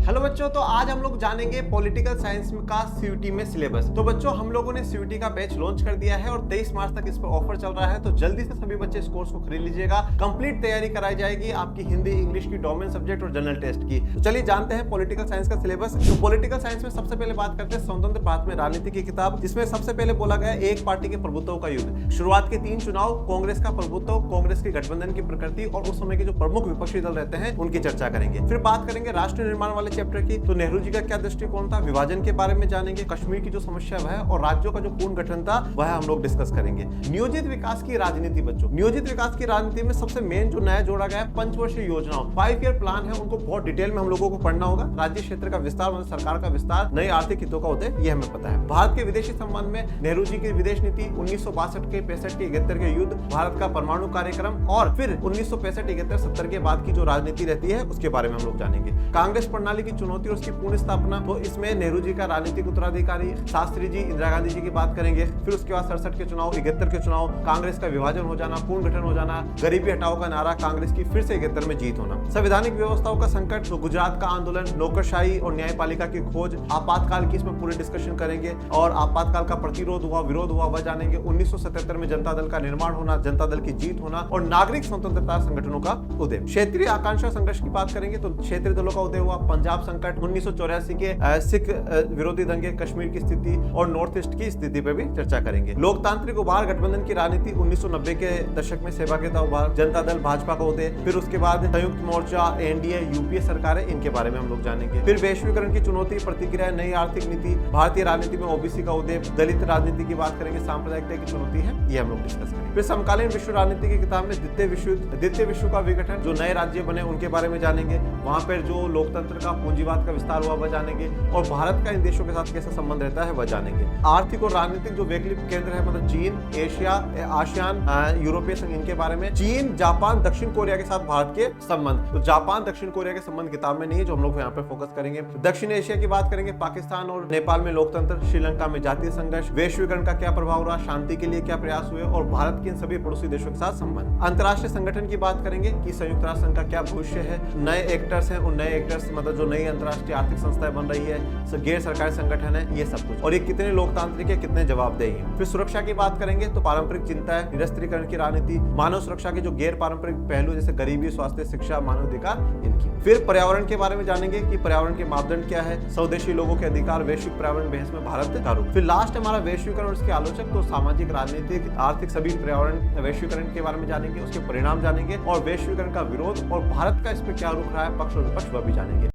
Hello बच्चों, तो आज हम लोग जानेंगे पॉलिटिकल साइंस का सीयूटी में सिलेबस। तो बच्चों, हम लोगों ने सीयूटी का बैच लॉन्च कर दिया है और 23 मार्च तक इस पर ऑफर चल रहा है। तो जल्दी से सभी बच्चे इस कोर्स को खरीद लीजिएगा। कंप्लीट तैयारी कराई जाएगी आपकी हिंदी, इंग्लिश की, डोमेन सब्जेक्ट और जनरल टेस्ट की। तो चलिए जानते हैं पॉलिटिकल साइंस का सिलेबस। तो पॉलिटिकल साइंस में सबसे पहले बात करते हैं स्वतंत्र भारत में राजनीति की किताब, जिसमें सबसे पहले बोला गया एक पार्टी के प्रभुत्व का युद्ध। शुरुआत के 3 चुनाव, कांग्रेस का प्रभुत्व, कांग्रेस के गठबंधन की प्रकृति और उस समय के जो प्रमुख विपक्षी दल रहते हैं उनकी चर्चा करेंगे। फिर बात करेंगे राष्ट्र निर्माण वाले चैप्टर की। तो नेहरू जी का क्या दृष्टिकोण था, विभाजन के बारे में जानेंगे, कश्मीर की जो समस्या है और राज्यों का जो पूर्ण गठन था वह हम लोग डिस्कस करेंगे। नियोजित विकास की राजनीति बच्चों, नियोजित विकास की राजनीति में सबसे मेन जो नया जोड़ा गया है पंचवर्षीय योजनाओं, 5 ईयर प्लान है, उनको बहुत डिटेल में हम लोगों को पढ़ना होगा। राज्य क्षेत्र का विस्तार, मतलब सरकार का विस्तार, नए आर्थिक हितों का उदय, ये हमें पता है। भारत के विदेशी संबंध में नेहरू जी की विदेश नीति, 1962 के 65 के 71 के युद्ध, भारत का परमाणु कार्यक्रम और फिर 1965, 71, 70 के बाद की जो राजनीति रहती है उसके बारे में हम लोग जानेंगे। कांग्रेस प्रणाली की चुनौती और उसकी पूर्ण स्थापना, तो इसमें नेहरू जी का राजनीतिक उत्तराधिकारी, शास्त्री जी, इंदिरा गांधी जी की बात करेंगे। फिर उसके बाद 67 के चुनाव, 71 के चुनाव, कांग्रेस का विभाजन हो जाना, पूर्ण गठन हो जाना, गरीबी हटाओ का नारा, कांग्रेस की फिर से 71 में जीत होना, संवैधानिक व्यवस्थाओं का संकट, तो गुजरात का आंदोलन, नौकरशाही और न्यायपालिका की खोज, आपातकाल की इसमें पूरी डिस्कशन करेंगे और आपातकाल का प्रतिरोध हुआ, विरोध हुआ, वह जानेंगे। 1977 में जनता दल का निर्माण होना, जनता दल की जीत होना और नागरिक स्वतंत्रता संगठनों का उदय। क्षेत्रीय आकांक्षा संघर्ष की बात करेंगे तो क्षेत्रीय दलों का उदय हुआ, पंजाब संकट, 1984 के सिख विरोधी दंगे, कश्मीर की स्थिति और नॉर्थ ईस्ट की स्थिति पर भी चर्चा करेंगे। लोकतांत्रिक उभार, गठबंधन की राजनीति, 1990 के दशक में सहभागिता उभार, जनता दल, भाजपा का उदय, फिर उसके बाद संयुक्त मोर्चा, एनडीए, यूपीए सरकारें, इनके बारे में हम लोग जानेंगे। फिर वैश्वीकरण की चुनौती, प्रतिक्रिया, नई आर्थिक नीति, भारतीय राजनीति में ओबीसी का उदय, दलित राजनीति की बात करेंगे, सांप्रदायिकता की चुनौती है, ये हम लोग डिस्कस करेंगे। फिर समकालीन विश्व राजनीति की किताब में द्वितीय विश्व का विघटन, जो नए राज्य बने उनके बारे में जानेंगे, वहां पर जो लोकतंत्र का, पूंजीवाद का विस्तार हुआ वह जानेंगे और भारत का इन देशों के साथ कैसा संबंध रहता है वह जानेंगे। आर्थिक और राजनीतिक जो वैकल्पिक केंद्र है, मतलब चीन, एशिया, आसियान, यूरोपीय संघ, इनके बारे में, चीन, जापान, दक्षिण कोरिया के साथ भारत के संबंध, तो जापान, दक्षिण कोरिया के संबंध किताब में नहीं है, जो हम लोग यहाँ पे फोकस करेंगे। दक्षिण एशिया की बात करेंगे, पाकिस्तान और नेपाल में लोकतंत्र, श्रीलंका में जातीय संघर्ष, वैश्वीकरण का क्या प्रभाव रहा, शांति के लिए क्या प्रयास हुए और भारत के इन सभी पड़ोसी देशों के साथ संबंध। अंतर्राष्ट्रीय संगठन की बात करेंगे कि संयुक्त राष्ट्र संघ का क्या भविष्य है, नए एक्टर्स हैं, उन नए एक्टर्स मतलब जो नई अंतर्राष्ट्रीय आर्थिक संस्थाएं बन रही है, गैर सरकारी संगठन है, ये सब कुछ, और ये कितने लोकतांत्रिक है, कितने जवाबदेही है। फिर सुरक्षा की बात करेंगे तो पारंपरिक चिंता है, निरस्त्रीकरण की राजनीति, मानव सुरक्षा के जो गैर पारंपरिक पहलू जैसे गरीबी, स्वास्थ्य, शिक्षा, मानवाधिकार, इनकी। फिर पर्यावरण के बारे में जानेंगे कि पर्यावरण के मापदंड क्या है, स्वदेशी लोगों के अधिकार, वैश्विक पर्यावरण बहस में भारत का रुख। फिर लास्ट हमारा वैश्वीकरण और उसके आलोचक, तो सामाजिक, राजनीतिक, आर्थिक सभी पर्यावरण वैश्वीकरण के बारे में जानेंगे, उसके परिणाम जानेंगे और वैश्वीकरण का विरोध और भारत का इस पर क्या रुख रहा है, पक्ष और विपक्ष, वह भी जानेंगे।